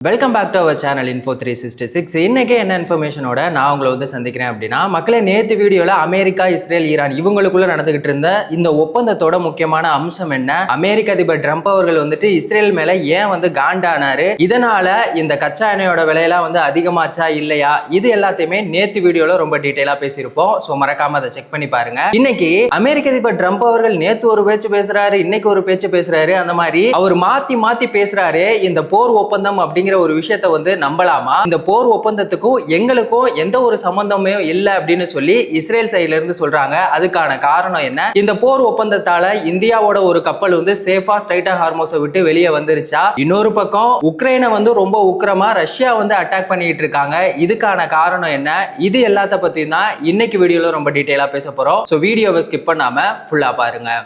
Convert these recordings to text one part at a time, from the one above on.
Welcome back to our channel info 366. இன்னைக்கு என்ன இன்ஃபர்மேஷனோட நான் உங்களை வந்து சந்திக்கிறேன் அப்படின்னா, மக்களே நேற்று வீடியோவில் அமெரிக்கா, இஸ்ரேல், ஈரான் இவங்களுக்குள்ள நடந்துகிட்டு இருந்த இந்த ஒப்பந்தத்தோட முக்கியமான அம்சம் என்ன, அமெரிக்க அதிபர் ட்ரம்ப் அவர்கள் வந்துட்டு இஸ்ரேல் மேல ஏன் வந்து காண்டானாரு, இதனால இந்த கச்சா எண்ணெயோட விலையெல்லாம் வந்து அதிகமாச்சா இல்லையா, இது எல்லாத்தையுமே நேற்று வீடியோல ரொம்ப டீட்டெயிலா பேசியிருப்போம். ஸோ மறக்காம அதை செக் பண்ணி பாருங்க. இன்னைக்கு அமெரிக்க அதிபர் ட்ரம்ப் அவர்கள் நேற்று ஒரு பேச்சு பேசுறாரு, இன்னைக்கு ஒரு பேச்சு பேசுறாரு, அந்த மாதிரி அவர் மாத்தி மாத்தி பேசுறாரு. இந்த போர் ஒப்பந்தம் அப்படிங்கிற ஒரு விஷயத்தை வந்து நம்பலாமா, இந்த போர் ஒப்பந்தத்துக்கும் எங்களுக்கும் எந்த ஒரு சம்பந்தமே இல்லை அப்படின்னு சொல்லி இஸ்ரேல் சைடுல இருந்து சொல்றாங்க. அதுக்கான காரணம் என்ன, இந்த போர் ஒப்பந்தத்தால இந்தியாவோட ஒரு கப்பல் வந்து சேஃபா ஸ்ட்ரைட்டா ஹார்மோஸை விட்டு வெளியே வந்துருச்சா, இன்னொரு பக்கம் உக்ரைனை வந்து ரொம்ப உக்கிரமா ரஷ்யா வந்து அட்டாக் பண்ணிட்டு இருக்காங்க, இதுக்கான காரணம் என்ன, இது எல்லாத்த பத்தியும் தான் இன்னைக்கு வீடியோல ரொம்ப டீடைலா பேச போறோம். சோ வீடியோவை ஸ்கிப் பண்ணாம ஃபுல்லா பாருங்க.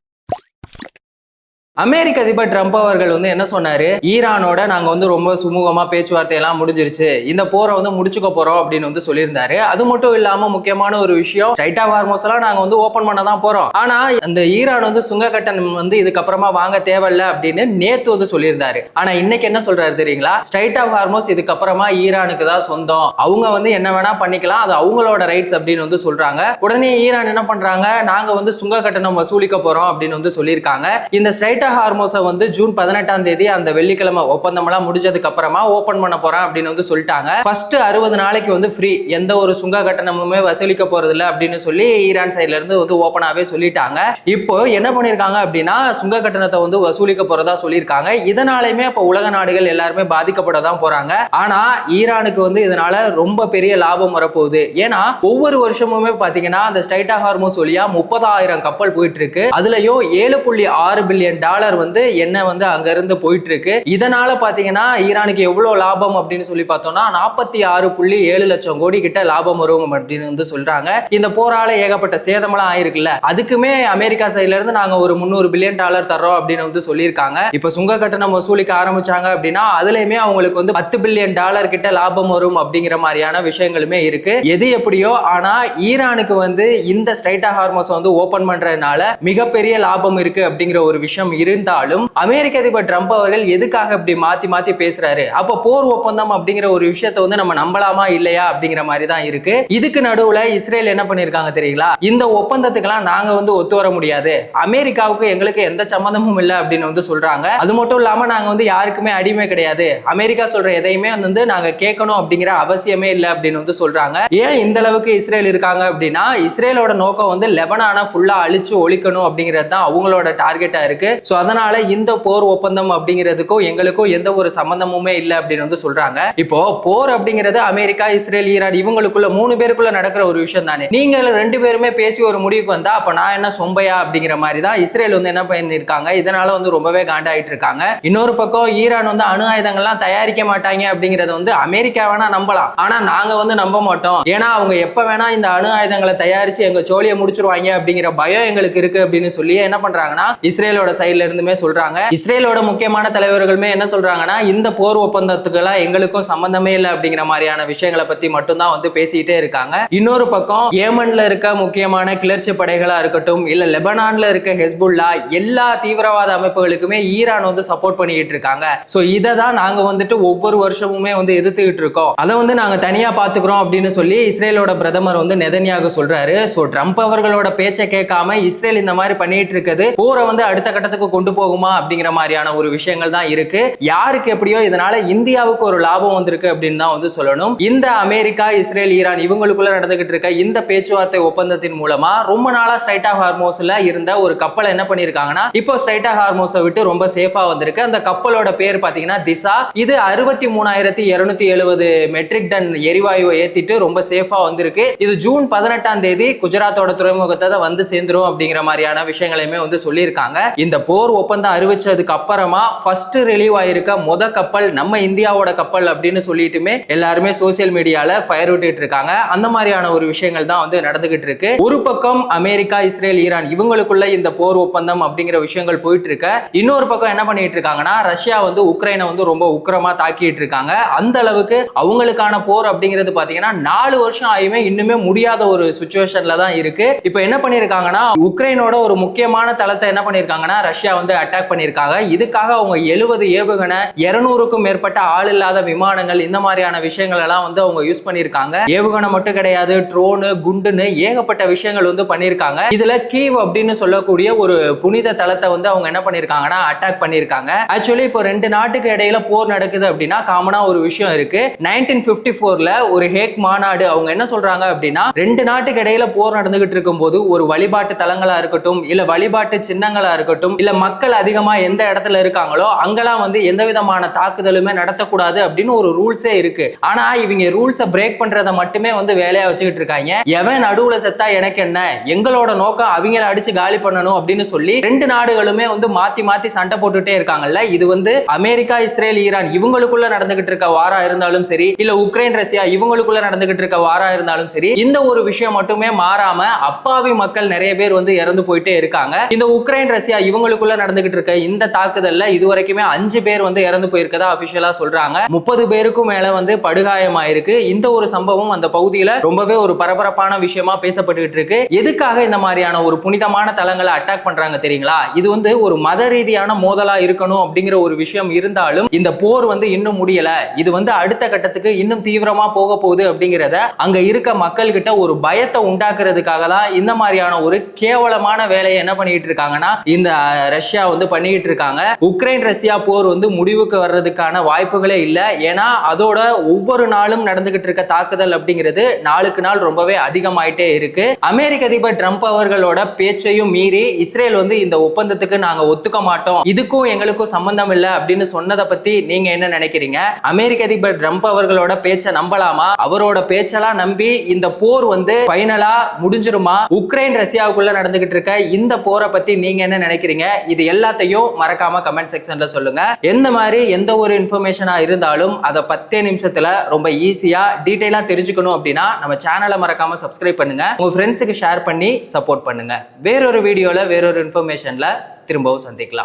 அமெரிக்க அதிபர் ட்ரம்ப் அவர்கள் வந்து என்ன சொன்னாரு, ஈரானோட நாங்க வந்து ரொம்ப சுமூகமா பேச்சுவார்த்தை எல்லாம் முடிஞ்சிருச்சு, இந்த போரை வந்து முடிச்சுக்க போறோம் அப்படின்னு வந்து சொல்லியிருந்தாரு. அது மட்டும் இல்லாம முக்கியமான ஒரு விஷயம், ஸ்ட்ரைட் ஆஃப் ஹார்மோஸ் எல்லாம் நாங்க வந்து ஓபன் பண்ண தான் போறோம், ஆனா அந்த ஈரான் வந்து சுங்க கட்டணம் வந்து இதுக்கப்புறமா வாங்க தேவையில்ல அப்படின்னு நேத்து வந்து சொல்லியிருந்தாரு. ஆனா இன்னைக்கு என்ன சொல்றாரு தெரியுங்களா, ஸ்ட்ரைட் ஆஃப் ஹார்மோஸ் இதுக்கப்புறமா ஈரானுக்கு தான் சொந்தம், அவங்க வந்து என்ன வேணா பண்ணிக்கலாம், அது அவங்களோட ரைட்ஸ் அப்படின்னு வந்து சொல்றாங்க. உடனே ஈரான் என்ன பண்றாங்க, நாங்க வந்து சுங்க கட்டணம் வசூலிக்க போறோம் அப்படின்னு வந்து சொல்லியிருக்காங்க. இந்த ஸ்ட்ரைட் ஹார்மோஸை வந்து ஜூன் 18ஆம் தேதி அந்த வெள்ளிக்கிழமை ஒப்பந்தம் எல்லாம் முடிஞ்சதுக்கு அப்புறமா ஓபன் பண்ண போறேன் அப்படின்னு வந்து சொல்லிட்டாங்க. ஃபர்ஸ்ட் 60 நாளைக்கு வந்து ஃப்ரீ, எந்த ஒரு சுங்க கட்டணமுமே வசூலிக்க போறது இல்லை அப்படின்னு சொல்லி ஈரான் சைட்ல இருந்து வந்து ஓபனாவே சொல்லிட்டாங்க. இப்போ என்ன பண்ணிருக்காங்க அப்படின்னா, சுங்க கட்டணத்தை வந்து வசூலிக்க போறதா சொல்லியிருக்காங்க. இதனாலுமே இப்ப உலக நாடுகள் எல்லாருமே பாதிக்கப்படதான் போறாங்க. ஆனா ஈரானுக்கு வந்து இதனால ரொம்ப பெரிய லாபம் வரப்போகுது. ஏன்னா ஒவ்வொரு வருஷமுமே பாத்தீங்கன்னா அந்த ஸ்ட்ரைட் ஆஃப் ஹார்மோஸ் வழியா 30,000 கப்பல் போயிட்டு இருக்கு. அதுலயும் $7.6 பில்லியன் வந்து என்ன வந்து அங்க இருந்து போயிட்டு இருக்கு. இதனால பாத்தீங்கன்னா ஈரானுக்கு எவ்வளவு லாபம் அப்படின்னு சொல்லி பார்த்தோம்னா 46.7 லட்சம் கோடி கிட்ட லாபம் வரும் அப்படின்னு வந்து சொல்றாங்க. இந்த போரால ஏகப்பட்ட சேதமெல்லாம் ஆயிருக்குல்ல, அதுக்குமே அமெரிக்கா சைட்ல இருந்து நாங்க ஒரு $300 பில்லியன் தர்றோம் அப்படின்னு வந்து சொல்லியிருக்காங்க. இப்ப சுங்க கட்டணம் வசூலிக்க ஆரம்பிச்சாங்க அப்படின்னா அதுலயுமே அவங்களுக்கு வந்து $10 பில்லியன் கிட்ட லாபம் வரும் அப்படிங்கிற மாதிரியான விஷயங்களுமே இருக்கு. எது எப்படியோ, ஆனா ஈரானுக்கு வந்து இந்த ஸ்ட்ரைட் ஆஃப் ஹார்மோஸ் வந்து ஓபன் பண்றதுனால மிகப்பெரிய லாபம் இருக்கு அப்படிங்கிற ஒரு விஷயம் இருந்தாலும் அமெரிக்க அதிபர் ட்ரம்ப் அவர்கள் எதுக்காக இப்படி மாத்தி மாத்தி பேசுறாரு, அப்ப போர் ஒப்பந்தம் அப்படிங்கிற ஒரு விஷயத்தை வந்து நம்ம நம்பலாமா இல்லையா அப்படிங்கிற மாதிரி தான் இருக்கு. இதுக்கு நடுவுல இஸ்ரேல் என்ன பண்ணிருக்காங்க தெரியுங்களா, இந்த ஒப்பந்தத்துக்கெல்லாம் நாங்க வந்து ஒத்து வர முடியாது, அமெரிக்காவுக்கு எங்களுக்கு எந்த சம்பந்தமும் இல்லை அப்படின்னு வந்து சொல்றாங்க. அது மட்டும் இல்லாம நாங்க வந்து யாருக்குமே அடிமை கிடையாது, அமெரிக்கா சொல்ற எதையுமே வந்து நாங்க கேட்கணும் அப்படிங்கிற அவசியமே இல்லை அப்படின்னு வந்து சொல்றாங்க. ஏன் இந்த அளவுக்கு இஸ்ரேல் இருக்காங்க அப்படின்னா, இஸ்ரேலோட நோக்கம் வந்து லெபனானை ஃபுல்லா அழிச்சு ஒழிக்கணும் அப்படிங்கிறது தான் அவங்களோட டார்கெட்டா இருக்கு. சோ அதனால இந்த போர் ஒப்பந்தம் அப்படிங்கிறதுக்கும் எங்களுக்கும் எந்த ஒரு சம்பந்தமுமே இல்லை அப்படின்னு வந்து சொல்றாங்க. இப்போ போர் அப்படிங்கிறது அமெரிக்கா, இஸ்ரேல், ஈரான் இவங்களுக்குள்ள 3 பேருக்குள்ள நடக்கிற ஒரு விஷயம் தானே. நீங்க 2 பேருமே பேசி ஒரு முடிவுக்கு வந்தா அப்ப நான் என்ன சொம்பையா அப்படிங்கிற மாதிரி தான் இஸ்ரேல் வந்து என்ன பண்ணிருக்காங்க. இதனால வந்து ரொம்பவே காண்டாயிட்டு இருக்காங்க. இன்னொரு பக்கம் ஈரான் வந்து அணு ஆயுதங்கள்லாம் தயாரிக்க மாட்டாங்க அப்படிங்கறத வந்து அமெரிக்கா வேணா நம்பலாம், ஆனா நாங்க வந்து நம்ப மாட்டோம், ஏன்னா அவங்க எப்ப வேணா இந்த அணு ஆயுதங்களை தயாரிச்சு எங்க சோழியை முடிச்சிருவாங்க அப்படிங்கிற பயம் எங்களுக்கு இருக்கு அப்படின்னு சொல்லி என்ன பண்றாங்கன்னா இஸ்ரேலோட சைட்ல இருந்துமே சொல்றாங்க. இஸ்ரேலோட முக்கியமான தலைவர்களுமே என்ன சொல்றாங்கன்னா, இந்த போர் ஒப்பந்தத்துக்கெல்லாம் எங்களுக்கும் சம்பந்தமே இல்லை அப்படிங்கிற மாதிரியான விஷயங்களை பத்தி மட்டும் தான் வந்து பேசிட்டே இருக்காங்க. இன்னொரு பக்கம் ஏமன்ல இருக்க முக்கியமான கிளர்ச்சி படைகளா இருக்கட்டும், இல்ல லெபனான்ல இருக்க ஹெஸ்புல்லா, எல்லா தீவிரவாத அமைப்புகளுக்குமே ஈரான் வந்து சப்போர்ட் பண்ணிட்டு இருக்காங்க. சோ இதை தான் நாங்க வந்துட்டு ஒவ்வொரு வருஷமுமே வந்து எதிர்த்துக்கிட்டு இருக்கோம், அதை வந்து நாங்க தனியா பாத்துக்கிறோம் அப்படின்னு சொல்லி இஸ்ரேலோட பிரதமர் வந்து நெதன்யாகு சொல்றாரு. சோ ட்ரம்ப் அவர்களோட பேச்சை கேட்காம இஸ்ரேல் இந்த மாதிரி பண்ணிட்டு இருக்குது போரை வந்து அடுத்த கட்டத்துக்கு கொண்டு போகுமா அப்படிங்கிற மாதிரியான ஒரு விஷயங்கள் தான் இருக்கு. யாருக்கு எப்படியோ இதனால இந்தியாவுக்கு ஒரு லாபம் வந்திருக்கு அப்படின்னு தான் வந்து சொல்லணும். இந்த அமெரிக்கா, இஸ்ரேல், ஈரான் இவங்களுக்குள்ள நடந்துகிட்டு இருக்க இந்த பேச்சுவார்த்தை ஒப்பந்தத்தின் மூலமா ரொம்ப நாளா ஸ்ட்ரைட் ஆஃப் ஹார்மோஸ்ல இருந்த ஒரு கப்பலை என்ன பண்ணிருக்காங்கன்னா இப்போ ஸ்ட்ரைட் ஆஃப் ஹார்மோஸை விட்டு ரொம்ப சேஃபா வந்திருக்கு. அந்த கப்பலோட பேர் பாத்தீங்கன்னா திசா. இது 63,270 மெட்ரிக் டன் எரிவாயுவை ஏத்திட்டு ரொம்ப சேஃபா வந்திருக்கு. இது ஜூன் 18ஆம் தேதி குஜராத்தோட துறைமுகத்தை வந்து சேர்ந்துரும் அப்படிங்கிற மாதிரியான விஷயங்களையுமே வந்து சொல்லியிருக்காங்க. இந்த போர் ஒப்பந்தம் அறிவிச்சதுக்கு அப்புறமா ஃபர்ஸ்ட் ரிலீவ் ஆயிருக்க முத கப்பல் நம்ம இந்தியாவோட கப்பல் அப்படின்னு சொல்லிட்டுமே எல்லாருமே சோசியல் மீடியால ஃபயர் விட்டுட்டு இருக்காங்க. அந்த மாதிரியான ஒரு விஷயங்கள் தான் வந்து நடந்துகிட்டு இருக்கு. ஒரு பக்கம் அமெரிக்கா, இஸ்ரேல், ஈரான் இவங்களுக்குள்ள இந்த போர் ஒப்பந்தம் அப்படிங்கிற விஷயங்கள் போயிட்டு இருக்க, இன்னொரு பக்கம் என்ன பண்ணிட்டு இருக்காங்கன்னா ரஷ்யா வந்து உக்ரைனை வந்து ரொம்ப உக்கிரமா தாக்கிட்டு இருக்காங்க. அந்த அளவுக்கு அவங்களுக்கான போர் அப்படிங்கிறது பாத்தீங்கன்னா 4 வருஷம் ஆயுமே இன்னுமே முடியாத ஒரு சிச்சுவேஷன்ல தான் இருக்கு. இப்போ என்ன பண்ணிருக்காங்கன்னா உக்ரைனோட ஒரு முக்கியமான தளத்தை என்ன பண்ணிருக்காங்கன்னா ரஷ்யா ரஷ்யா வந்து அட்டாக் பண்ணியிருக்காங்க. இதுக்காக அவங்க 70 ஏவுகணை, 200க்கும் மேற்பட்ட ஆள் இல்லாத விமானங்கள், இந்த மாதிரியான விஷயங்கள் எல்லாம் வந்து அவங்க யூஸ் பண்ணியிருக்காங்க. ஏவுகணை மட்டும் கிடையாது, ட்ரோனு, குண்டுன்னு ஏகப்பட்ட விஷயங்கள் வந்து பண்ணியிருக்காங்க. இதுல கீவ் அப்படின்னு சொல்லக்கூடிய ஒரு புனித தலத்தை வந்து அவங்க என்ன பண்ணியிருக்காங்கன்னா அட்டாக் பண்ணியிருக்காங்க. ஆக்சுவலி இப்போ 2 நாட்டுக்கு இடையில போர் நடக்குது அப்படின்னா காமனா ஒரு விஷயம் இருக்கு. 1954ல ஒரு ஹேக் மாநாடு அவங்க என்ன சொல்றாங்க அப்படின்னா, 2 நாட்டுக்கு இடையில போர் நடந்துகிட்டு இருக்கும் போது ஒரு வழிபாட்டு தலங்களா இருக்கட்டும், இல்ல வழிபாட்டு சின்னங்களா இருக்கட்டும், இல்ல மக்கள் அதிகமா எந்த இடத்துல இருக்காங்களோ அங்கெல்லாம் வந்து எந்த விதமான தாக்குதலுமே நடத்தக்கூடாது அப்படின்னு ஒரு ரூல்ஸே இருக்கு. ஆனா இவங்க ரூல்ஸை பிரேக் பண்றதை மட்டுமே வந்து வேலையா வச்சுக்கிட்டு இருக்காங்க. எவன் நடுவுல செத்தா எனக்கு என்ன, எங்களோட நோக்கம் அவங்கள அடிச்சு காலி பண்ணணும் அப்படின்னு சொல்லி 2 நாடுகளுமே வந்து மாத்தி மாத்தி சண்டை போட்டுட்டே இருக்காங்கல்ல. இது வந்து அமெரிக்கா, இஸ்ரேல், ஈரான் இவங்களுக்குள்ள நடந்துகிட்டு இருக்க வாரா இருந்தாலும் சரி, இல்ல உக்ரைன், ரஷ்யா இவங்களுக்குள்ள நடந்துகிட்டு இருக்க வாரா இருந்தாலும் சரி, இந்த ஒரு விஷயம் மட்டுமே மாறாம அப்பாவி மக்கள் நிறைய பேர் வந்து இறந்து போயிட்டே இருக்காங்க. இந்த உக்ரைன், ரஷ்யா இவங்களுக்குள்ள நடந்துகிட்டு இருக்க இந்த தாக்குதல்ல இதுவரைக்குமே 5 பேர் வந்து இறந்து போயிருக்கதா அபிஷியலா சொல்றாங்க. 30 பேருக்கும் மேல வந்து படுகாயமாயிருக்கு. இந்த ஒரு சம்பவம் அந்த பகுதியில ரொம்பவே ஒரு பரபரப்பான விஷயமா பேசப்பட்டு இருக்கு. எதுக்காக இந்த மாதிரியான ஒரு புனிதமான தலங்களை அட்டாக் பண்றாங்க தெரியுங்களா? இது வந்து ஒரு மத ரீதியான மோதலா இருக்கணும் அப்படிங்கிற ஒரு விஷயம் இருந்தாலும் இந்த போர் வந்து இன்னும் முடியல, இது வந்து அடுத்த கட்டத்துக்கு இன்னும் தீவிரமா போக போகுது அப்படிங்கிறத அங்க இருக்க மக்கள் கிட்ட ஒரு பயத்தை உண்டாக்குறதுக்காக தான் இந்த மாதிரியான ஒரு கேவலமான வேலையை என்ன பண்ணிட்டு இருக்காங்கன்னா இந்த ரஷ்யா வந்து பண்ணிட்டு இருக்காங்க. உக்ரைன் ரஷ்யா போர் வந்து முடிவுக்கு வர்றதுக்கான வாய்ப்புகளே இல்ல. ஏன்னா அதோட ஒவ்வொரு நாளும் நடந்துகிட்டு இருக்க தாக்குதல் அப்படிங்கிறது நாளுக்கு நாள் ரொம்பவே அதிகமாயிட்டே இருக்கு. அமெரிக்க அதிபர் ட்ரம்ப் அவர்களோட பேச்சையும் மீறி இஸ்ரேல் வந்து இந்த ஒப்பந்தத்துக்கு நாங்க ஒத்துக்க மாட்டோம், இதுக்கும் எங்களுக்கும் சம்பந்தம் இல்ல அப்படின்னு சொன்னதை பத்தி நீங்க என்ன நினைக்கிறீங்க? அமெரிக்க அதிபர் ட்ரம்ப் அவர்களோட பேச்சை நம்பலாமா? அவரோட பேச்செல்லாம் நம்பி இந்த போர் வந்து ஃபைனலா முடிஞ்சிருமா? உக்ரைன் ரஷ்யாவுக்குள்ள நடந்துகிட்டு இருக்க இந்த போரை பத்தி நீங்க என்ன நினைக்கிறீங்க? இது எல்லாத்தையும் மறக்காம கமெண்ட் செக்ஷன்ல சொல்லுங்க. எந்த மாதிரி எந்த ஒரு இன்ஃபர்மேஷனா இருந்தாலும் அதை 10 நிமிஷத்துல ரொம்ப ஈஸியா டீடைலா தெரிஞ்சுக்கணும் அப்படின்னா நம்ம சேனலை மறக்காம சப்ஸ்கிரைப் பண்ணுங்க, உங்க ஃப்ரெண்ட்ஸுக்கு ஷேர் பண்ணி சப்போர்ட் பண்ணுங்க. வேறொரு வீடியோல வேறொரு இன்ஃபர்மேஷன்ல திரும்பவும் சந்திக்கலாம்.